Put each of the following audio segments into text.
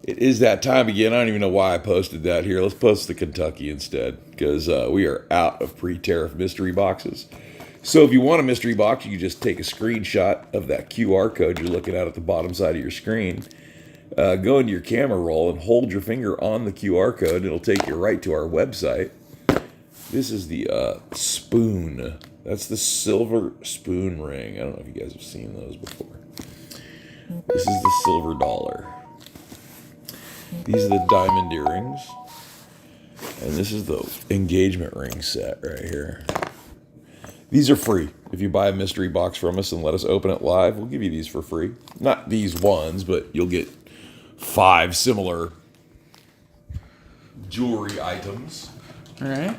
It is that time again. I don't even know why I posted that here. Let's post the Kentucky instead, because we are out of pre-tariff mystery boxes. So if you want a mystery box, you can just take a screenshot of that QR code you're looking at the bottom side of your screen. Go into your camera roll and hold your finger on the QR code. It'll take you right to our website. This is the spoon. That's the silver spoon ring. I don't know if you guys have seen those before. This is the silver dollar. These are the diamond earrings. And this is the engagement ring set right here. These are free. If you buy a mystery box from us and let us open it live, we'll give you these for free. Not these ones, but you'll get 5 similar jewelry items. All right.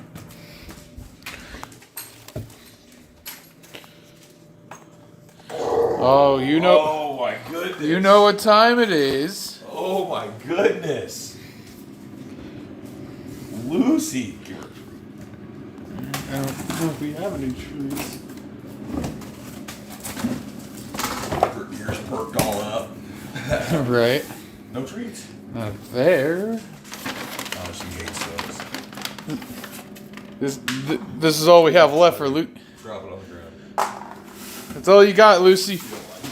Oh, you know. Oh my goodness. You know what time it is. Oh my goodness. Lucy. I don't know if we have any trees. Her ears perked all up. Right. No treats. Not there. Oh, she hates those. This is all we have left for Lucy. Drop it on the ground. That's all you got, Lucy. You don't like it.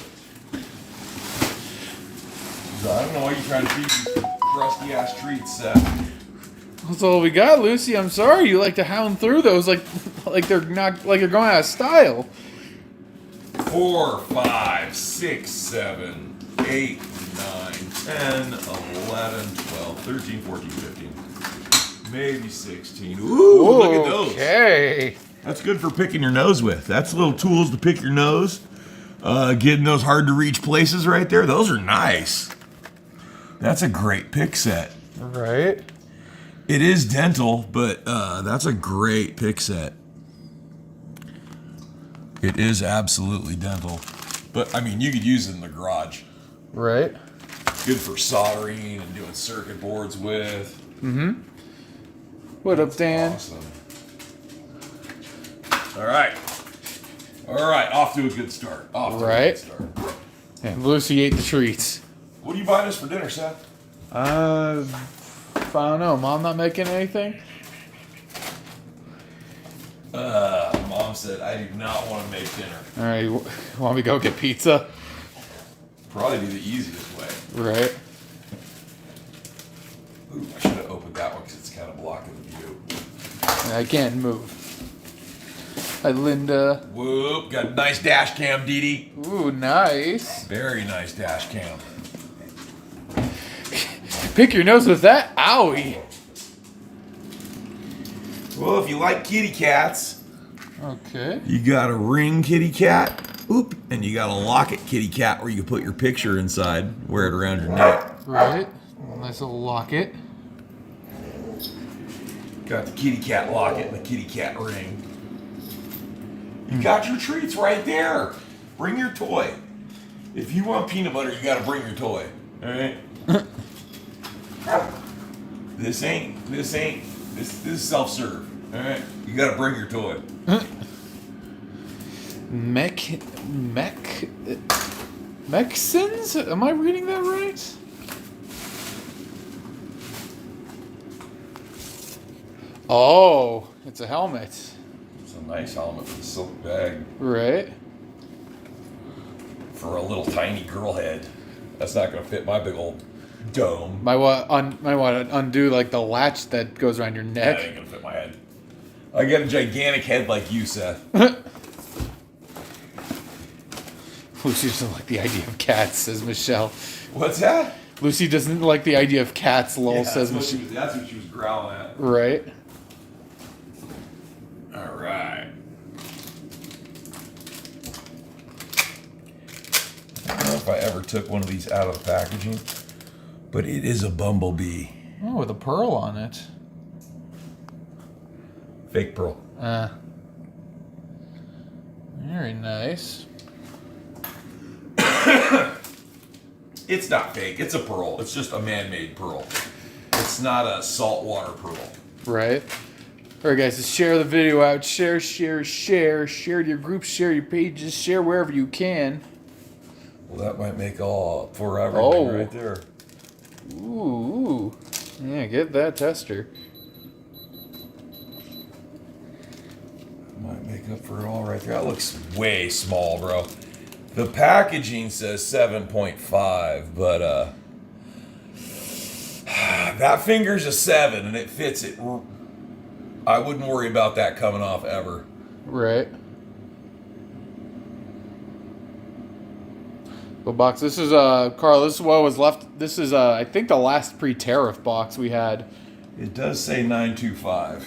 So I don't know why you're trying to feed these crusty ass treats, Seth. That's all we got, Lucy. I'm sorry you like to hound through those like they're not like you're going out of style. 4, 5, 6, 7, 8, 9, 10, 11, 12, 13, 14, 15. Maybe 16. Ooh, look at those. Okay. That's good for picking your nose with. That's little tools to pick your nose. Getting those hard to reach places right there. Those are nice. That's a great pick set. Right. It is dental, but that's a great pick set. It is absolutely dental. But, I mean, you could use it in the garage. Right. Good for soldering and doing circuit boards with. Mm-hmm. What up, Dan? Awesome. All right. All right, off to a good start. Off to a good start. And Lucy ate the treats. What are you buying us for dinner, Seth? I don't know. Mom not making anything? Mom said I do not want to make dinner. All right. Want me to go get pizza? Probably be the easiest way. Right. Ooh, I should have opened that one because it's kind of blocking the view. I can't move. Hi, Linda. Whoop, got a nice dash cam, Dede. Ooh, nice. Very nice dash cam. Pick your nose with that? Owie. Well, if you like kitty cats, Okay. you got a ring kitty cat, oop, and you got a locket kitty cat where you can put your picture inside, wear it around your neck. Right. Nice little locket. Got the kitty cat locket and the kitty cat ring. You got your treats right there. Bring your toy. If you want peanut butter, you got to bring your toy. All right. This is self-serve. All right. You got to bring your toy. Mexicans? Am I reading that right? Oh, it's a helmet. It's a nice helmet with a silk bag Right. for a little tiny girl head. That's not going to fit my big old dome. Might want to undo like the latch that goes around your That neck. ain't going to fit my head. I got a gigantic head like you, Seth. Lucy doesn't like the idea of cats, says Michelle. What's that? Lucy doesn't like the idea of cats, lol, Yeah, says that's Michelle. that's what she was growling at. Right. All right. I don't know if I ever took one of these out of the packaging, but it is a bumblebee. Oh, with a pearl on it. Fake pearl. Very nice. It's not fake. It's a pearl. It's just a man-made pearl. It's not a saltwater pearl. Right. All right, guys, just share the video out. Share. Share to your groups, share your pages, share wherever you can. Well, that might make all for everything Oh. right there. Ooh. Yeah, get that tester. Might make up for it all right there. That looks way small, bro. The packaging says 7.5, but that finger's a 7 and it fits it. I wouldn't worry about that coming off ever. Right. Well, box. This is Carl. This is what was left. This is I think the last pre-tariff box we had. It does say 925.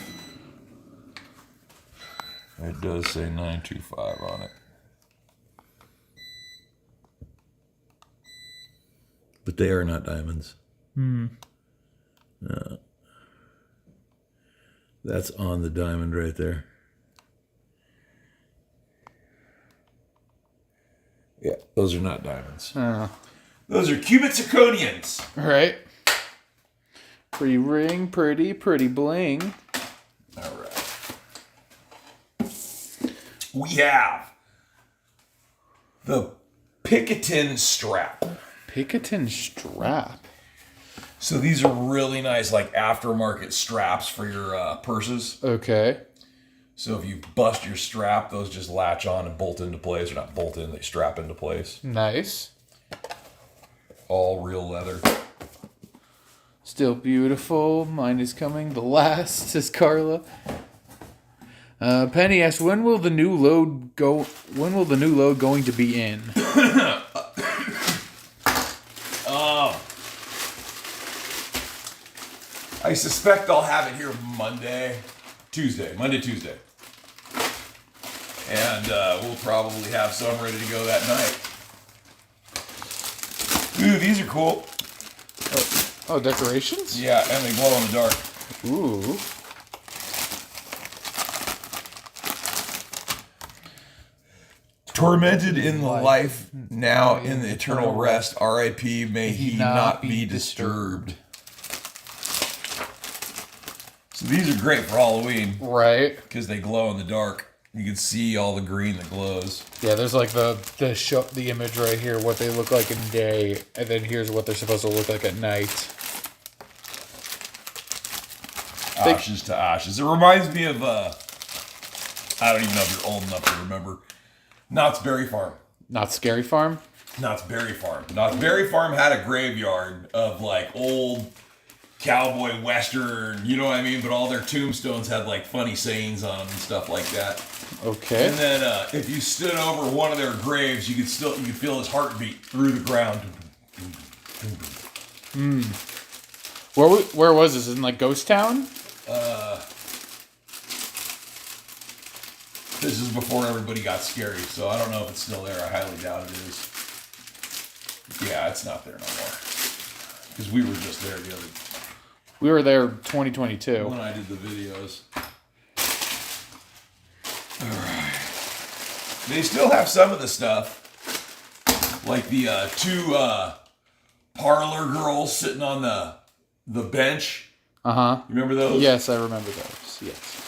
It does say 925 on it. But they are not diamonds. That's on the diamond right there. Yeah, those are not diamonds. Those are cubic zirconians. Right. Pretty ring, pretty bling. All right. We have the Picatinny strap. Picatinny strap. So these are really nice, like aftermarket straps for your purses. Okay. So if you bust your strap, those just latch on and bolt into place. Or not bolt in, they strap into place. Nice. All real leather. Still beautiful. Mine is coming. The last, says Carla. Penny asks, when will the new load go? When will the new load going to be in? I suspect I'll have it here Tuesday. And we'll probably have some ready to go that night. Ooh, these are cool. Oh, decorations? Yeah, and they glow in the dark. Ooh. Tormented in the life, now in the eternal rest. R.I.P. May he not be disturbed. So these are great for Halloween. Right. Because they glow in the dark. You can see all the green that glows. Yeah, there's like the image right here, what they look like in day, and then here's what they're supposed to look like at night. Ashes to ashes. It reminds me of, I don't even know if you're old enough to remember, Knott's Berry Farm. Knott's Scary Farm? Knott's Berry Farm. Knott's Berry Farm had a graveyard of like old cowboy western, you know what I mean? But all their tombstones had like funny sayings on them and stuff like that. Okay. And then if you stood over one of their graves, you could feel his heartbeat through the ground. Where was this? In like Ghost Town? This is before everybody got scary, so I don't know if it's still there. I highly doubt it is. Yeah, it's not there no more. Because we were just there the other. We were there 2022. When I did the videos. Alright. They still have some of the stuff. Like the two parlor girls sitting on the bench. Uh-huh. You remember those? Yes, I remember those. Yes.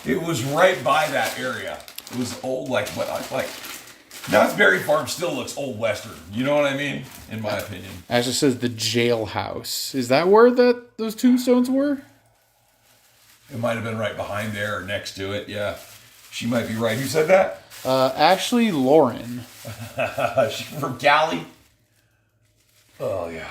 It was right by that area. It was old, like Knott's Berry Farm still looks old western. You know what I mean? In my opinion. Ashley says the jailhouse. Is that where those tombstones were? It might have been right behind there or next to it. Yeah, she might be right. Who said that? Ashley Lauren. She from Cali. Oh yeah.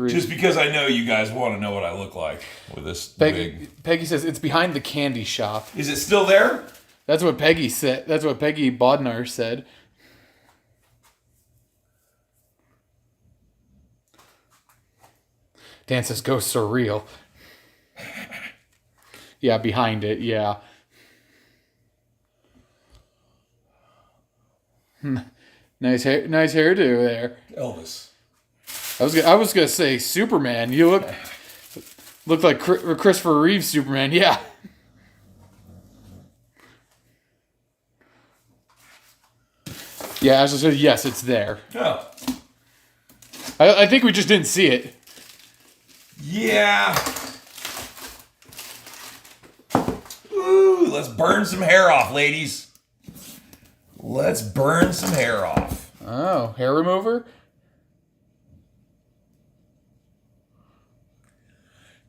Just because I know you guys want to know what I look like with this wig. Peggy says it's behind the candy shop. Is it still there? That's what Peggy said. That's what Peggy Bodnar said. Dan says ghosts are real. Yeah, behind it. Yeah. Nice hairdo there. Elvis. I was gonna say Superman. You look like Christopher Reeve's Superman. Yeah. Yeah, Ashley said yes, it's there. Oh. I think we just didn't see it. Yeah. Ooh, let's burn some hair off, ladies. Let's burn some hair off. Oh, hair remover?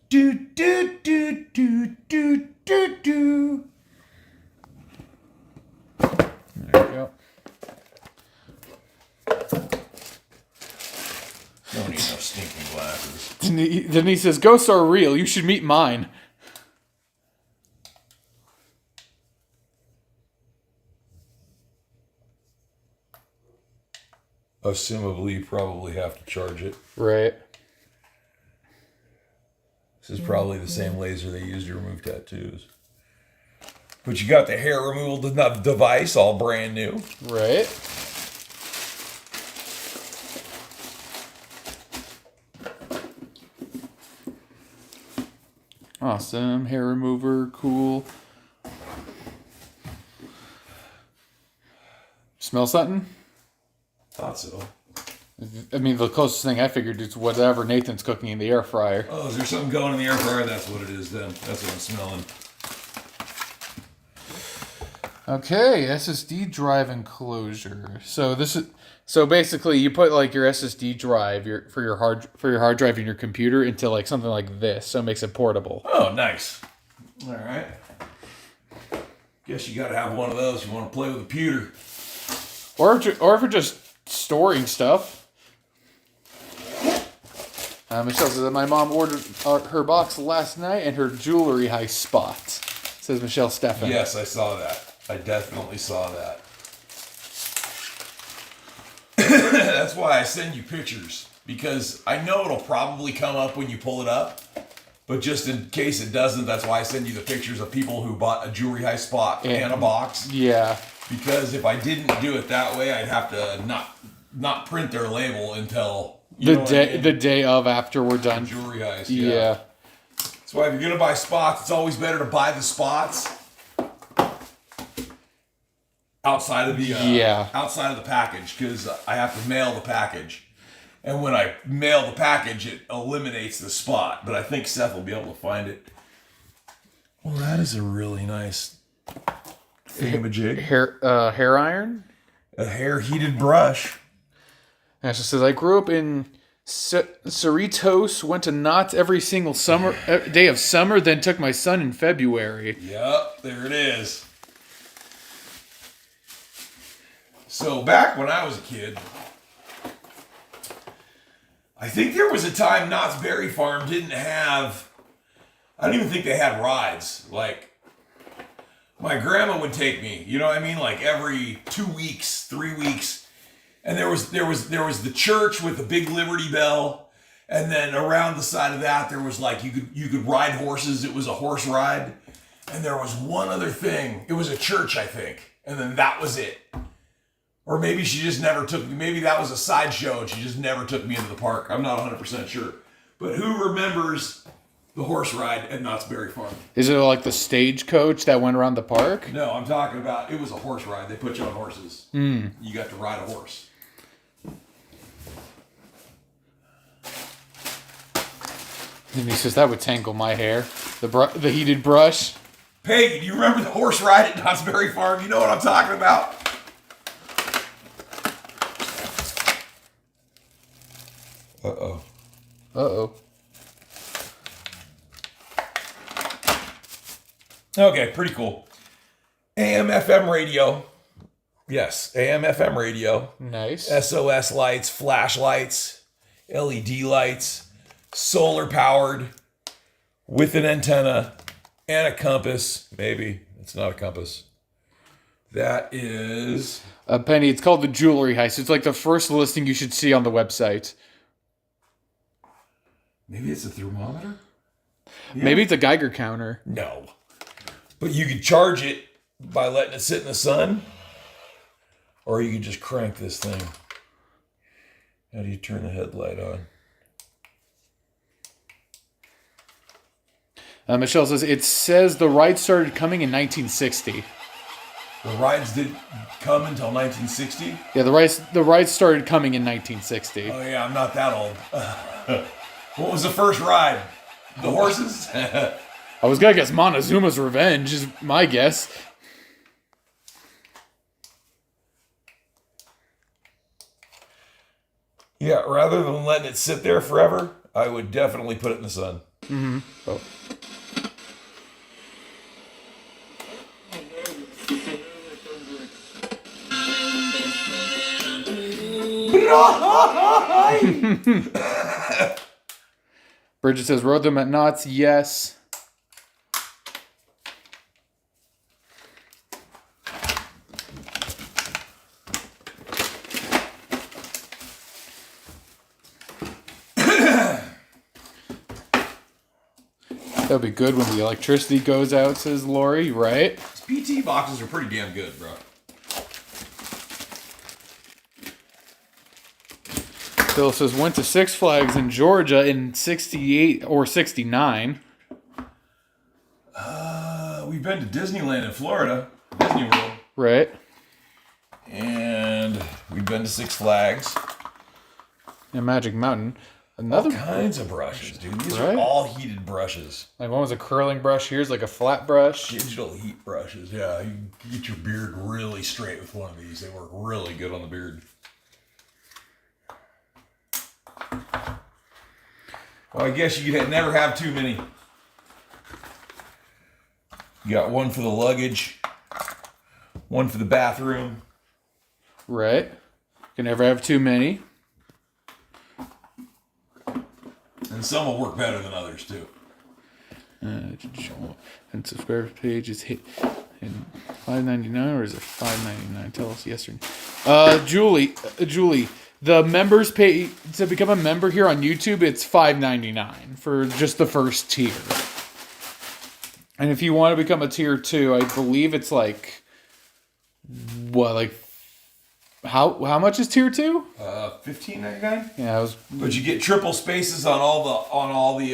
Do, do, do, do, do, do, do. There you go. Don't need no stinking glasses. Denise says, ghosts are real. You should meet mine. Assumably, you probably have to charge it. Right. This is probably the same laser they use to remove tattoos. But you got the hair removal device, all brand new. Right. Awesome. Hair remover. Cool. Smell something? Thought so. I mean, the closest thing I figured is whatever Nathan's cooking in the air fryer. Oh, is there something going in the air fryer? That's what it is then. That's what I'm smelling. Okay, SSD drive enclosure. So basically you put like your SSD drive for your hard drive in your computer into like something like this, so it makes it portable. Oh, nice. All right. Guess you got to have one of those. You want to play with a computer. Or if you're just storing stuff. Michelle says that my mom ordered her box last night and her jewelry high spot. Says Michelle Stefan. Yes, I saw that. I definitely saw that. That's why I send you pictures. Because I know it'll probably come up when you pull it up. But just in case it doesn't, that's why I send you the pictures of people who bought a jewelry high spot and a box. Yeah. Because if I didn't do it that way, I'd have to not print their label until the day of after we're done. Jewelry heist. Yeah. That's why if you're gonna buy spots, it's always better to buy the spots outside of the outside of the package, because I have to mail the package, and when I mail the package, it eliminates the spot. But I think Seth will be able to find it. Well, that is a really nice thingamajig. Hair iron. A hair heated brush. Ashley says, I grew up in Cerritos, went to Knott's every single day of summer, then took my son in February. Yep, there it is. So back when I was a kid, I think there was a time Knott's Berry Farm didn't have, I don't even think they had rides. Like, my grandma would take me, you know what I mean? Like every 2 weeks, 3 weeks. And there was the church with the big Liberty Bell, and then around the side of that there was like you could ride horses. It was a horse ride, and there was one other thing. It was a church, I think, and then that was it. Or maybe she just never took me. Maybe that was a sideshow, and she just never took me into the park. I'm not 100% sure. But who remembers the horse ride at Knott's Berry Farm? Is it like the stagecoach that went around the park? No, I'm talking about, it was a horse ride. They put you on horses. You got to ride a horse. And he says that would tangle my hair. The heated brush. Peggy, do you remember the horse ride at Knott's Berry Farm? You know what I'm talking about. Uh-oh. Uh-oh. Okay, pretty cool. AM/FM radio. Yes, AM/FM radio. Nice. SOS lights, flashlights, LED lights, solar powered, with an antenna and a compass. Maybe it's not a compass. That is Penny. It's called the Jewelry Heist. It's like the first listing you should see on the website. Maybe it's a thermometer. Yeah. Maybe it's a Geiger counter. No, but you could charge it by letting it sit in the sun, or you could just crank this thing. How do you turn the headlight on? Michelle says, it says the ride started coming in 1960. The rides didn't come until 1960? Yeah, the rides started coming in 1960. Oh, yeah, I'm not that old. What was the first ride? The horses? I was going to guess Montezuma's Revenge is my guess. Yeah, rather than letting it sit there forever, I would definitely put it in the sun. Mm-hmm. Oh. Bridget says, rode them at knots. Yes. That'll be good when the electricity goes out, says Lori, right? These PT boxes are pretty damn good, bro. Phil says, went to Six Flags in Georgia in 68 or 69. We've been to Disneyland in Florida, Disney World. Right. And we've been to Six Flags. And Magic Mountain. All kinds of brushes, dude. These are all heated brushes. Like one was a curling brush. Here's like a flat brush. Digital heat brushes. Yeah, you can get your beard really straight with one of these. They work really good on the beard. Well, I guess you could never have too many. You got one for the luggage, one for the bathroom. Right. Can never have too many. And some will work better than others, too. And subscriber page is hit in $5.99 or is it $5.99? Tell us yes or no. Julie, the members pay to become a member here on YouTube. It's $5.99 for just the first tier. And if you want to become a tier 2, I believe it's like what, like how much is tier 2? $15.99. Yeah, But you get triple spaces on all the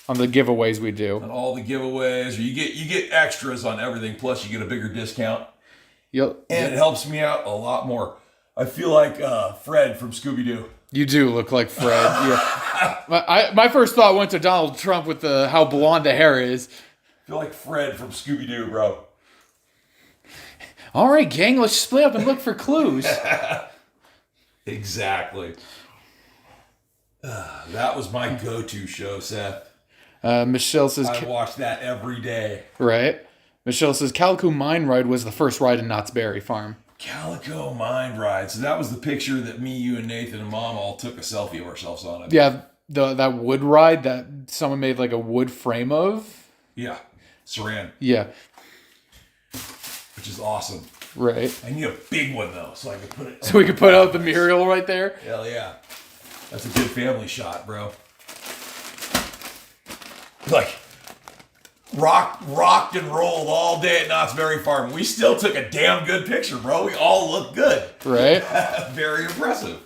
giveaways we do. on all the giveaways, or you get extras on everything. Plus, you get a bigger discount. Yep. And it helps me out a lot more. I feel like Fred from Scooby-Doo. You do look like Fred. Yeah. My first thought went to Donald Trump with how blonde the hair is. I feel like Fred from Scooby-Doo, bro. All right, gang, let's split up and look for clues. Exactly. That was my go-to show, Seth. Michelle says... I watch that every day. Right. Michelle says, Calico Mine Ride was the first ride in Knott's Berry Farm. Calico Mine Ride. So that was the picture that me, you, and Nathan and Mom all took a selfie of ourselves on. Yeah, that wood ride that someone made like a wood frame of. Yeah, Saran. Yeah. Which is awesome. Right. I need a big one, though, so I can put it... So we can put out the mural right there? Hell yeah. That's a good family shot, bro. Like, rocked and rolled all day at Knott's Berry Farm. We still took a damn good picture, bro. We all look good. Right. Very impressive.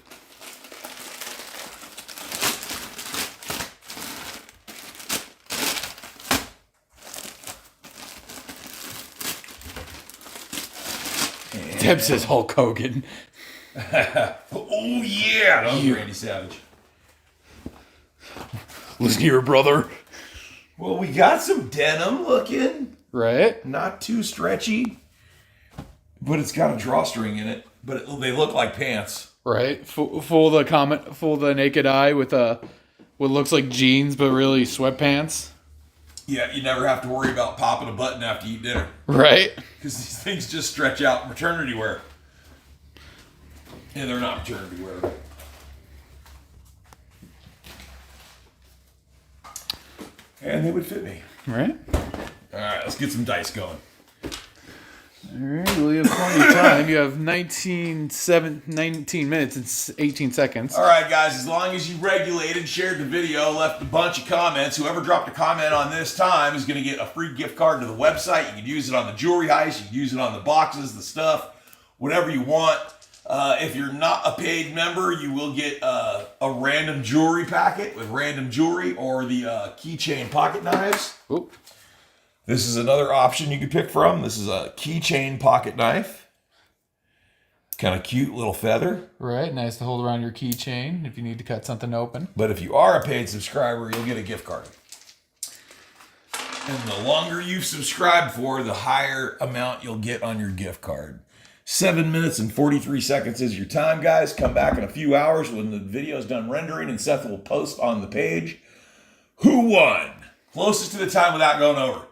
Deb says Hulk Hogan. Oh, yeah. That was Randy Savage. Listen here, brother. Well, we got some denim looking. Right. Not too stretchy. But it's got a drawstring in it. But they look like pants. Right. Fool the naked eye with what looks like jeans, but really sweatpants. Yeah, you never have to worry about popping a button after you eat dinner. Right. Because these things just stretch out maternity wear. And they're not maternity wear. And they would fit me. Right. All right, let's get some dice going. All right, well, you have plenty of time. You have 19 minutes and 18 seconds. All right, guys, as long as you regulated, shared the video, left a bunch of comments, whoever dropped a comment on this time is going to get a free gift card to the website. You can use it on the jewelry heist. You can use it on the boxes, the stuff, whatever you want. If you're not a paid member, you will get a random jewelry packet with random jewelry or the keychain pocket knives. Ooh. This is another option you can pick from. This is a keychain pocket knife. Kind of cute little feather. Right, nice to hold around your keychain if you need to cut something open. But if you are a paid subscriber, you'll get a gift card. And the longer you've subscribed for, the higher amount you'll get on your gift card. 7 minutes and 43 seconds is your time, guys. Come back in a few hours when the video is done rendering and Seth will post on the page. Who won? Closest to the time without going over.